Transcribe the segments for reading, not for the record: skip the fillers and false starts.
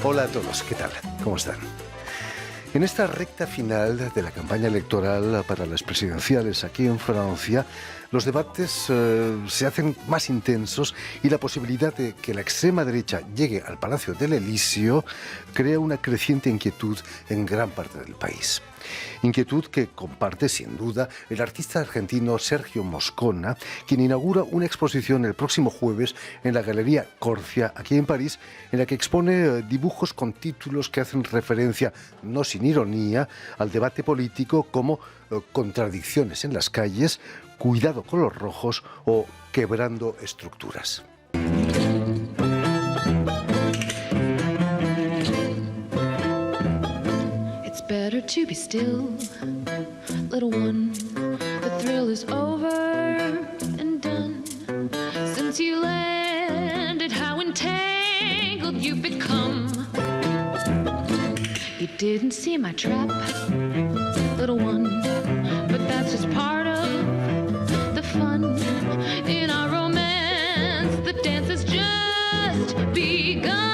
Hola a todos, ¿qué tal? ¿Cómo están? En esta recta final de la campaña electoral para las presidenciales aquí en Francia, los debates se hacen más intensos y la posibilidad de que la extrema derecha llegue al Palacio del Elíseo crea una creciente inquietud en gran parte del país. Inquietud que comparte, sin duda, el artista argentino Sergio Moscona, quien inaugura una exposición el próximo jueves en la Galería Corcia, aquí en París, en la que expone dibujos con títulos que hacen referencia, no sin ironía, al debate político como Contradicciones en las calles, Cuidado con los rojos o Quebrando estructuras. Better to be still, little one. The thrill is over and done. Since you landed, how entangled you've become. You didn't see my trap, little one, but that's just part of the fun. In our romance, the dance has just begun.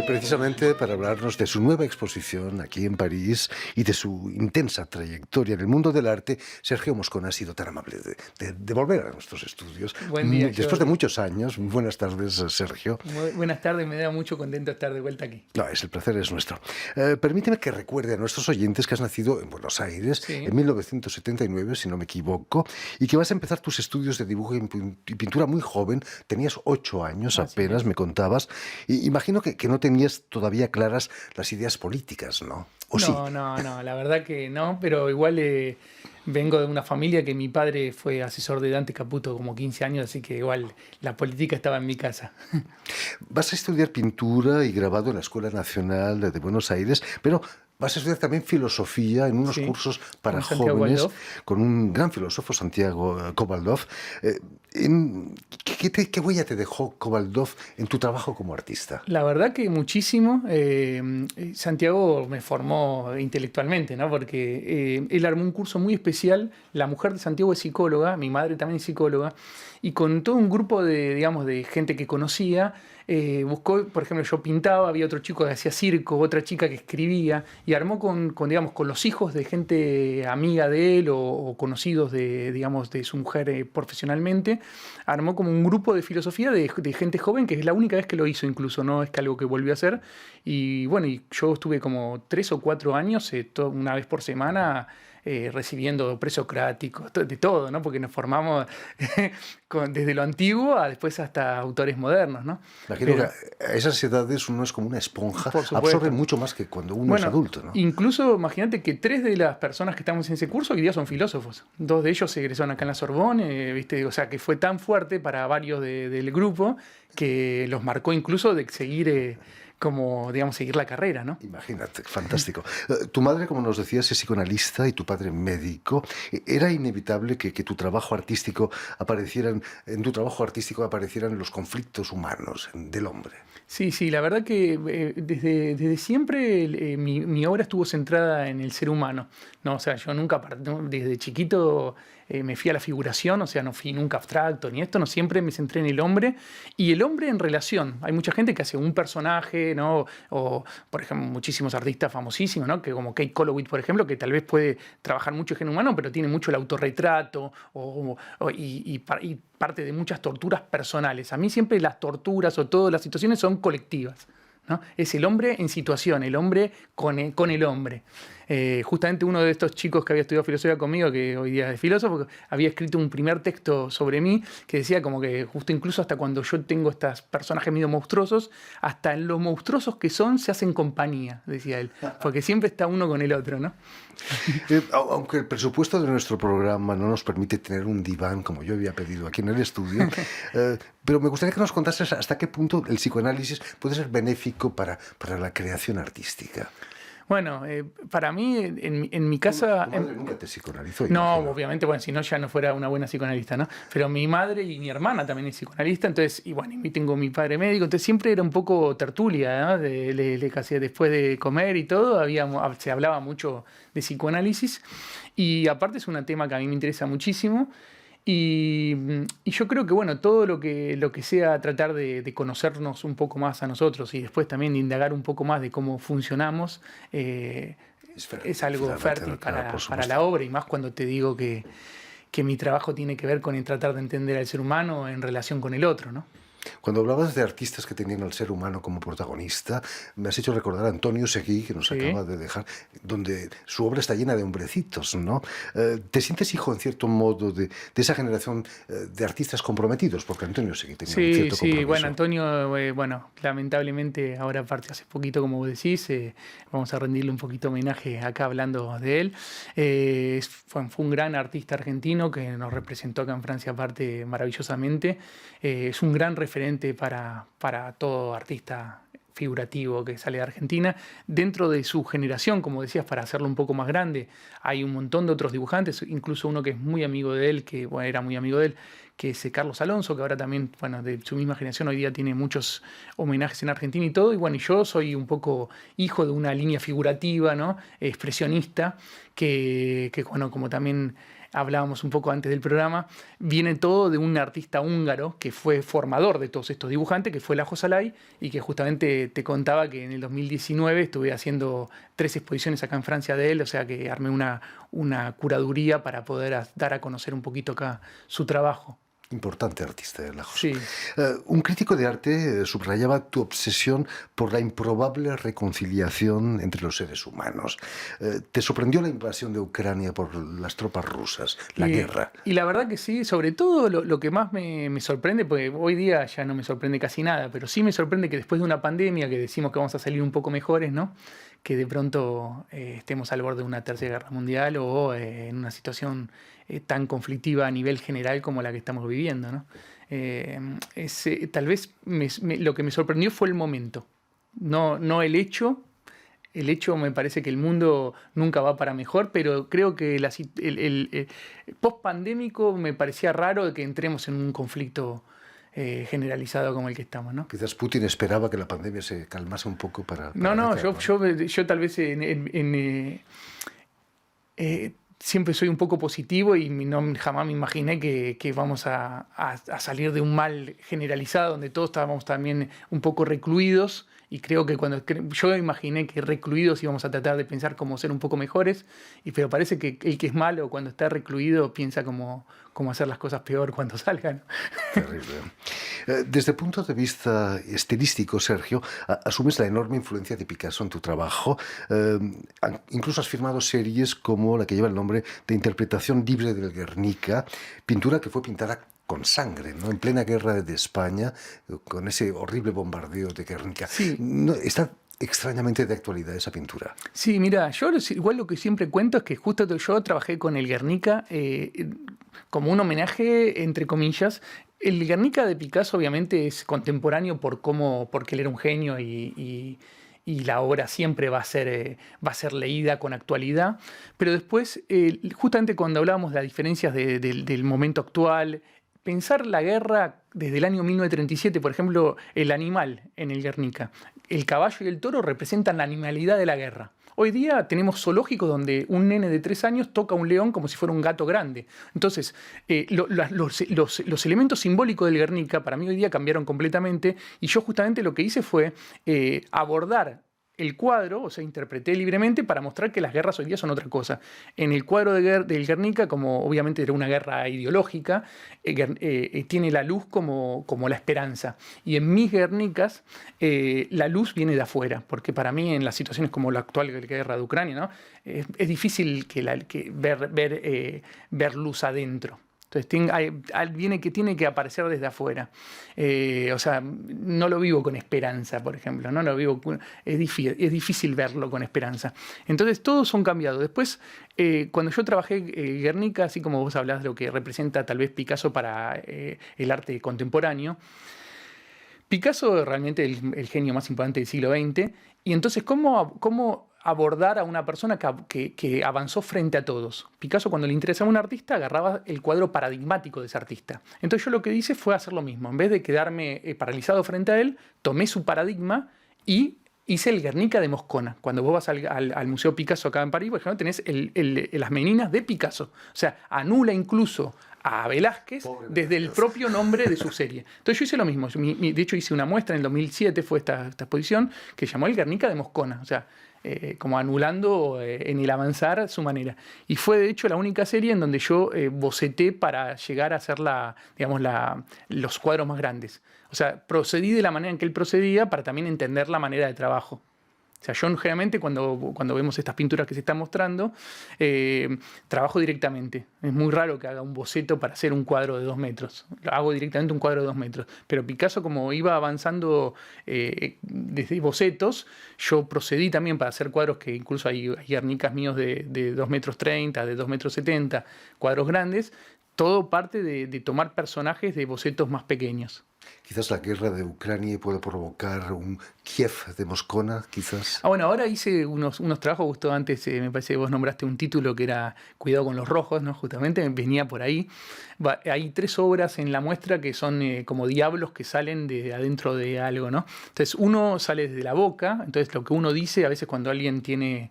Precisamente para hablarnos de su nueva exposición aquí en París y de su intensa trayectoria en el mundo del arte, Sergio Moscona ha sido tan amable de volver a nuestros estudios. Buen día, después de muchos años. Buenas tardes, Sergio. Buenas tardes, me da mucho contento estar de vuelta aquí. No, el placer es nuestro. Permíteme que recuerde a nuestros oyentes que has nacido en Buenos Aires en 1979, si no me equivoco, y que vas a empezar tus estudios de dibujo y pintura muy joven. Tenías 8 años apenas, me contabas. Y imagino que no tenías todavía claras las ideas políticas, ¿no? ¿O sí? No, la verdad que no, pero igual vengo de una familia que mi padre fue asesor de Dante Caputo como 15 años, así que igual la política estaba en mi casa. Vas a estudiar pintura y grabado en la Escuela Nacional de Buenos Aires, pero vas a estudiar también filosofía en unos cursos para jóvenes con un gran filósofo, Santiago Cobaldov. ¿Qué huella te dejó Cobaldov en tu trabajo como artista? La verdad que muchísimo. Santiago me formó intelectualmente, ¿no? Porque él armó un curso muy especial. La mujer de Santiago es psicóloga, mi madre también es psicóloga, y con todo un grupo de gente que conocía, buscó, por ejemplo, yo pintaba, había otro chico que hacía circo, otra chica que escribía, y armó con los hijos de gente amiga de él o conocidos de su mujer profesionalmente, armó como un grupo de filosofía de gente joven, que es la única vez que lo hizo incluso, no es que algo que volvió a hacer. Y bueno, y yo estuve como 3 o 4 años, una vez por semana, recibiendo presocráticos, de todo, ¿no? Porque nos formamos desde lo antiguo a después hasta autores modernos, ¿no? Imagino que a esas edades uno es como una esponja, absorbe mucho más que cuando uno es adulto, ¿no? Incluso imagínate que 3 de las personas que estamos en ese curso hoy día son filósofos. 2 de ellos se egresaron acá en la Sorbonne, ¿viste? O sea, que fue tan fuerte para varios del grupo que los marcó incluso de seguir seguir la carrera, ¿no? Imagínate, fantástico. Tu madre, como nos decías, es psicoanalista y tu padre médico. ¿Era inevitable que en tu trabajo artístico aparecieran los conflictos humanos del hombre? Sí, la verdad que desde siempre mi obra estuvo centrada en el ser humano, ¿no? O sea, yo nunca, desde chiquito, me fui a la figuración, o sea, no fui nunca abstracto ni esto, no, siempre me centré en el hombre y el hombre en relación. Hay mucha gente que hace un personaje, ¿no? O, por ejemplo, muchísimos artistas famosísimos, ¿no? Que como Kate Colowitz, por ejemplo, que tal vez puede trabajar mucho el género humano, pero tiene mucho el autorretrato y parte de muchas torturas personales. A mí siempre las torturas o todas las situaciones son colectivas, ¿no? Es el hombre en situación, el hombre con el hombre. Justamente uno de estos chicos que había estudiado filosofía conmigo, que hoy día es filósofo, había escrito un primer texto sobre mí que decía como que justo incluso hasta cuando yo tengo estos personajes medio monstruosos, hasta en los monstruosos que son se hacen compañía, decía él, porque siempre está uno con el otro, ¿no? Aunque el presupuesto de nuestro programa no nos permite tener un diván como yo había pedido aquí en el estudio, pero me gustaría que nos contases hasta qué punto el psicoanálisis puede ser benéfico para la creación artística. Bueno, para mí, en mi casa... Tu madre nunca te psicoanalizó, No, imagino. obviamente, bueno, si no ya no fuera una buena psicoanalista, ¿no? Pero mi madre y mi hermana también es psicoanalista, entonces, y bueno, y tengo mi padre médico, entonces siempre era un poco tertulia, ¿no? Casi después de comer y todo, se hablaba mucho de psicoanálisis, y aparte es un tema que a mí me interesa muchísimo. Y yo creo que, bueno, todo lo que sea tratar de conocernos un poco más a nosotros y después también de indagar un poco más de cómo funcionamos, es algo fértil para la obra, y más cuando te digo que mi trabajo tiene que ver con el tratar de entender al ser humano en relación con el otro, ¿no? Cuando hablabas de artistas que tenían al ser humano como protagonista, me has hecho recordar a Antonio Seguí, que nos Sí. acaba de dejar, donde su obra está llena de hombrecitos, ¿no? ¿Te sientes hijo, en cierto modo, de esa generación de artistas comprometidos? Porque Antonio Seguí tenía un Sí, cierto sí, compromiso. bueno, Antonio, bueno, lamentablemente ahora aparte hace poquito, como vos decís, vamos a rendirle un poquito homenaje acá hablando de él. Fue un gran artista argentino que nos representó acá en Francia aparte maravillosamente. Es un gran referente para todo artista figurativo que sale de Argentina. Dentro de su generación, como decías, para hacerlo un poco más grande, hay un montón de otros dibujantes, incluso uno que es muy amigo de él, que bueno, era muy amigo de él, que es Carlos Alonso, que ahora también, bueno, de su misma generación, hoy día tiene muchos homenajes en Argentina y todo. Y bueno, yo soy un poco hijo de una línea figurativa, ¿no? Expresionista, bueno, como también hablábamos un poco antes del programa, viene todo de un artista húngaro que fue formador de todos estos dibujantes, que fue Lajos Salai, y que justamente te contaba que en el 2019 estuve haciendo 3 exposiciones acá en Francia de él, o sea que armé una curaduría para poder dar a conocer un poquito acá su trabajo. Importante artista de Lajos. Sí. Un crítico de arte subrayaba tu obsesión por la improbable reconciliación entre los seres humanos. ¿Te sorprendió la invasión de Ucrania por las tropas rusas, la guerra? Y la verdad que sí, sobre todo lo que más me sorprende, porque hoy día ya no me sorprende casi nada, pero sí me sorprende que después de una pandemia que decimos que vamos a salir un poco mejores, ¿no? Que de pronto estemos al borde de una tercera guerra mundial o en una situación tan conflictiva a nivel general como la que estamos viviendo, ¿no? Tal vez lo que me sorprendió fue el momento, no el hecho. El hecho me parece que el mundo nunca va para mejor, pero creo que el post-pandémico me parecía raro que entremos en un conflicto generalizado como el que estamos, ¿no? Quizás Putin esperaba que la pandemia se calmase un poco para No, vencer, yo tal vez siempre soy un poco positivo y jamás me imaginé que vamos a salir de un mal generalizado donde todos estábamos también un poco recluidos. Y creo que yo imaginé que recluidos íbamos a tratar de pensar cómo ser un poco mejores, pero parece que el que es malo cuando está recluido piensa cómo hacer las cosas peor cuando salgan. Terrible. Desde el punto de vista estilístico, Sergio, asumes la enorme influencia de Picasso en tu trabajo. Incluso has firmado series como la que lleva el nombre de Interpretación Libre del Guernica, pintura que fue pintada con sangre, ¿no? En plena guerra de España, con ese horrible bombardeo de Guernica. Sí. No, está extrañamente de actualidad esa pintura. Sí, mira, yo igual lo que siempre cuento es que justo yo trabajé con el Guernica como un homenaje, entre comillas. El Guernica de Picasso obviamente es contemporáneo porque él era un genio y la obra siempre va a ser leída con actualidad. Pero después, justamente cuando hablábamos de las diferencias del momento actual, pensar la guerra desde el año 1937, por ejemplo, el animal en el Guernica. El caballo y el toro representan la animalidad de la guerra. Hoy día tenemos zoológicos donde un nene de 3 años toca a un león como si fuera un gato grande. Entonces, los elementos simbólicos del Guernica para mí hoy día cambiaron completamente y yo justamente lo que hice fue abordar el cuadro, o sea, interpreté libremente para mostrar que las guerras hoy día son otra cosa. En el cuadro del Guernica, como obviamente era una guerra ideológica, tiene la luz como la esperanza. Y en mis Guernicas, la luz viene de afuera, porque para mí en las situaciones como la actual guerra de Ucrania, ¿no? Es difícil ver luz adentro. Entonces tiene que aparecer desde afuera. O sea, no lo vivo con esperanza, por ejemplo. No lo vivo, es difícil verlo con esperanza. Entonces todos son cambiados. Después, cuando yo trabajé Guernica, así como vos hablás de lo que representa tal vez Picasso para el arte contemporáneo, Picasso es realmente el genio más importante del siglo XX. Y entonces, ¿cómo abordar a una persona que avanzó frente a todos. Picasso, cuando le interesaba a un artista, agarraba el cuadro paradigmático de ese artista. Entonces yo lo que hice fue hacer lo mismo. En vez de quedarme paralizado frente a él, tomé su paradigma y hice el Guernica de Moscona. Cuando vos vas al Museo Picasso acá en París, por ejemplo, tenés las Meninas de Picasso. O sea, anula incluso a Velázquez desde el propio nombre de su serie. Entonces yo hice lo mismo. De hecho hice una muestra en el 2007, fue esta exposición, que llamó el Guernica de Moscona. O sea, como anulando en el avanzar su manera. Y fue de hecho la única serie en donde yo boceté para llegar a hacer los cuadros más grandes. O sea, procedí de la manera en que él procedía para también entender la manera de trabajo. O sea, yo generalmente cuando vemos estas pinturas que se están mostrando, trabajo directamente. Es muy raro que haga un boceto para hacer un cuadro de 2 metros. Hago directamente un cuadro de 2 metros. Pero Picasso, como iba avanzando desde bocetos, yo procedí también para hacer cuadros que incluso hay Guernicas míos de 2,30 metros, de 2,70 metros, cuadros grandes. Todo parte de tomar personajes de bocetos más pequeños. Quizás la guerra de Ucrania puede provocar un Kiev de Moscona, quizás. Bueno, ahora hice unos trabajos, justo antes me parece que vos nombraste un título que era Cuidado con los rojos, ¿no? Justamente venía por ahí. Hay 3 obras en la muestra que son como diablos que salen de adentro de algo, ¿no? Entonces uno sale desde la boca, entonces lo que uno dice a veces cuando alguien tiene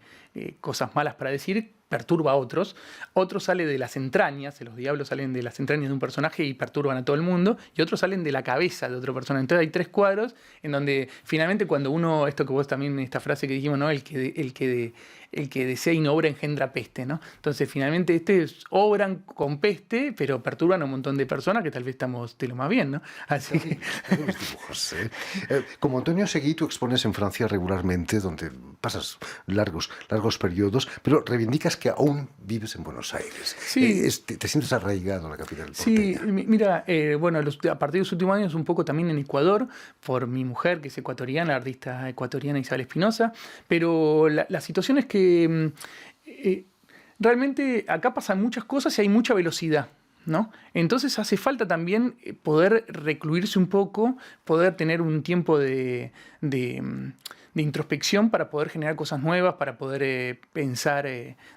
cosas malas para decir, perturba a otros. Otros salen de las entrañas, los diablos salen de las entrañas de un personaje y perturban a todo el mundo, y otros salen de la cabeza de otra persona. Entonces hay 3 cuadros en donde finalmente cuando uno, esto que vos también, esta frase que dijimos, ¿no? El que desea y no obra engendra peste, ¿no? Entonces finalmente obran con peste, pero perturban a un montón de personas que tal vez estamos de lo más bien, ¿no? Así que... Los dibujos, ¿eh? Como Antonio Seguí, tú expones en Francia regularmente, donde pasas largos periodos, pero reivindicas que aún vives en Buenos Aires. Sí. Te sientes arraigado a la capital porteña. Sí, mira, bueno, a partir de los últimos años un poco también en Ecuador, por mi mujer, que es ecuatoriana, la artista ecuatoriana Isabel Espinosa, pero la situación es que realmente acá pasan muchas cosas y hay mucha velocidad, ¿no? Entonces hace falta también poder recluirse un poco, poder tener un tiempo de introspección para poder generar cosas nuevas, para poder pensar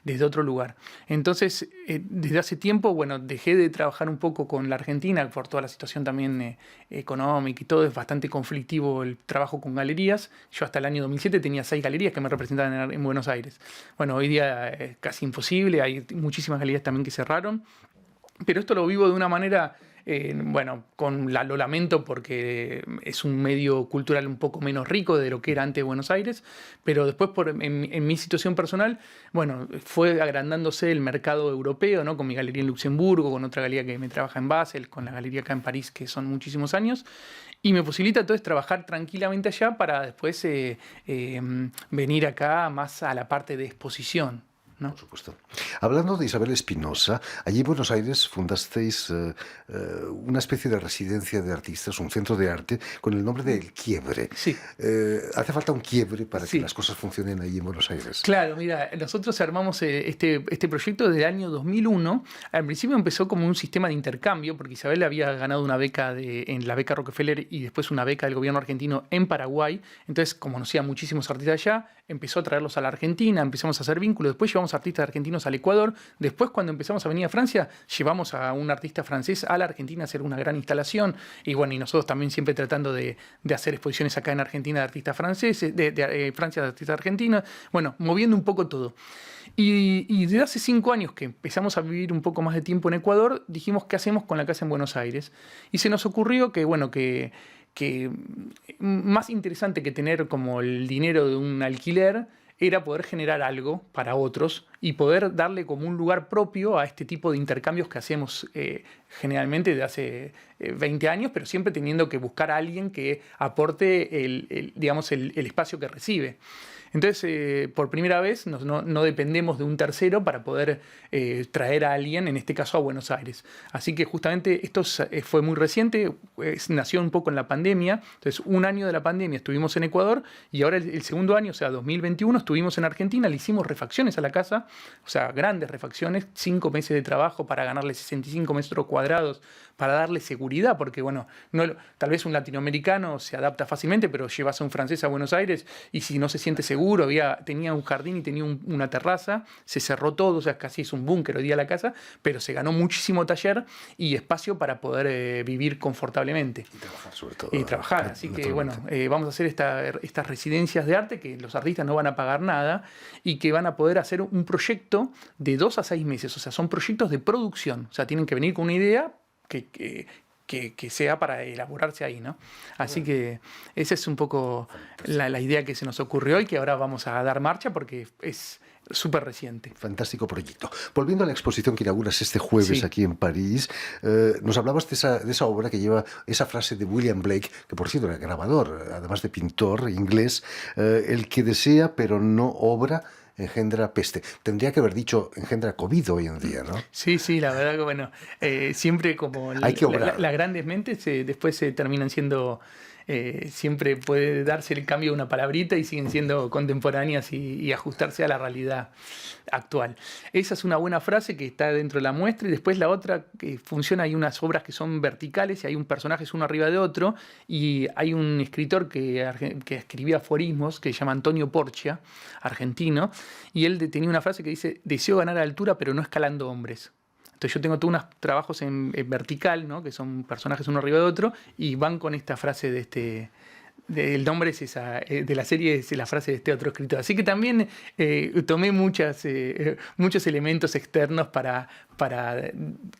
desde otro lugar. Entonces, desde hace tiempo, bueno, dejé de trabajar un poco con la Argentina por toda la situación también económica y todo. Es bastante conflictivo el trabajo con galerías. Yo hasta el año 2007 tenía 6 galerías que me representaban en Buenos Aires. Bueno, hoy día es casi imposible, hay muchísimas galerías también que cerraron. Pero esto lo vivo de una manera, bueno, lo lamento porque es un medio cultural un poco menos rico de lo que era antes de Buenos Aires, pero después en mi situación personal, bueno, fue agrandándose el mercado europeo, ¿no? Con mi galería en Luxemburgo, con otra galería que me trabaja en Basel, con la galería acá en París, que son muchísimos años, y me posibilita entonces trabajar tranquilamente allá para después venir acá más a la parte de exposición, ¿no? Por supuesto. Hablando de Isabel Espinosa, allí en Buenos Aires fundasteis una especie de residencia de artistas, un centro de arte, con el nombre de El Quiebre. Sí. ¿Hace falta un quiebre para Sí. que las cosas funcionen allí en Buenos Aires? Claro, mira, nosotros armamos este proyecto desde el año 2001. Al principio empezó como un sistema de intercambio, porque Isabel había ganado una beca en la beca Rockefeller y después una beca del gobierno argentino en Paraguay. Entonces, como conocía a muchísimos artistas allá, empezó a traerlos a la Argentina, empezamos a hacer vínculos, después llevamos artistas argentinos al Ecuador, después cuando empezamos a venir a Francia, llevamos a un artista francés a la Argentina a hacer una gran instalación, y bueno, y nosotros también siempre tratando de hacer exposiciones acá en Argentina de artistas franceses, de Francia de artistas argentinos, bueno, moviendo un poco todo. Y desde hace 5 años que empezamos a vivir un poco más de tiempo en Ecuador, dijimos qué hacemos con la casa en Buenos Aires. Y se nos ocurrió que, bueno, que más interesante que tener como el dinero de un alquiler era poder generar algo para otros y poder darle como un lugar propio a este tipo de intercambios que hacemos generalmente desde hace 20 años, pero siempre teniendo que buscar a alguien que aporte el espacio que recibe. Entonces, por primera vez, no dependemos de un tercero para poder traer a alguien, en este caso a Buenos Aires. Así que justamente esto fue muy reciente, nació un poco en la pandemia. Entonces, 1 año de la pandemia estuvimos en Ecuador y ahora el segundo año, o sea, 2021, estuvimos en Argentina, le hicimos refacciones a la casa, o sea, grandes refacciones, 5 meses de trabajo para ganarle 65 metros cuadrados, para darle seguridad, porque bueno, tal vez un latinoamericano se adapta fácilmente, pero llevas a un francés a Buenos Aires y si no se siente seguro, seguro, tenía un jardín y tenía una terraza, se cerró todo, o sea, casi es un búnker hoy día la casa, pero se ganó muchísimo taller y espacio para poder vivir confortablemente. Y trabajar sobre todo. Y trabajar, así que bueno, vamos a hacer estas residencias de arte que los artistas no van a pagar nada y que van a poder hacer un proyecto de 2 a 6 meses, o sea, son proyectos de producción, o sea, tienen que venir con una idea que sea para elaborarse ahí, ¿no? Así que esa es un poco la idea que se nos ocurrió y que ahora vamos a dar marcha porque es súper reciente. Fantástico proyecto. Volviendo a la exposición que inauguras este jueves Sí. aquí en París, nos hablabas de esa obra que lleva esa frase de William Blake, que por cierto era grabador, además de pintor inglés, el que desea pero no obra, engendra peste. Tendría que haber dicho engendra COVID hoy en día, ¿no? Sí, la verdad que bueno, siempre como Hay que obrar. las grandes mentes después se terminan siendo, siempre puede darse el cambio de una palabrita y siguen siendo contemporáneas y ajustarse a la realidad actual. Esa es una buena frase que está dentro de la muestra y después la otra que funciona, hay unas obras que son verticales y hay un personaje uno arriba de otro y hay un escritor que escribía aforismos que se llama Antonio Porcia, argentino, y él tenía una frase que dice: deseo ganar altura pero no escalando hombres. Entonces yo tengo todos unos trabajos en vertical, ¿no? Que son personajes uno arriba de otro y van con esta frase el nombre es de la serie es la frase de este otro escritor. Así que también tomé muchos elementos externos para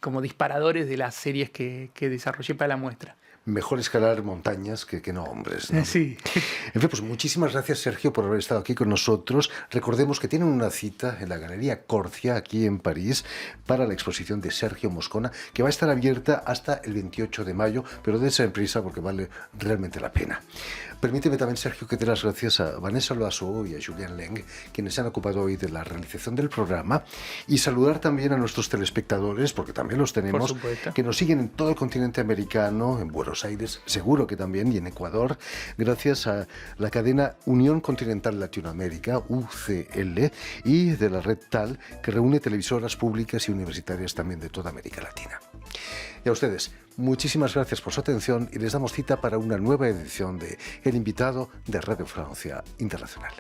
como disparadores de las series que desarrollé para la muestra. Mejor escalar montañas que no hombres, ¿no? Sí. En fin, pues muchísimas gracias, Sergio, por haber estado aquí con nosotros. Recordemos que tienen una cita en la Galería Corcia, aquí en París, para la exposición de Sergio Moscona, que va a estar abierta hasta el 28 de mayo, pero dense prisa porque vale realmente la pena. Permíteme también, Sergio, que dé las gracias a Vanessa Loiseau y a Julien Leng, quienes se han ocupado hoy de la realización del programa, y saludar también a nuestros telespectadores, porque también los tenemos, Por supuesto. que nos siguen en todo el continente americano, en Buenos Aires, seguro que también, y en Ecuador, gracias a la cadena Unión Continental Latinoamérica, UCL, y de la red TAL, que reúne televisoras públicas y universitarias también de toda América Latina. Y a ustedes, muchísimas gracias por su atención y les damos cita para una nueva edición de El Invitado de Radio Francia Internacional.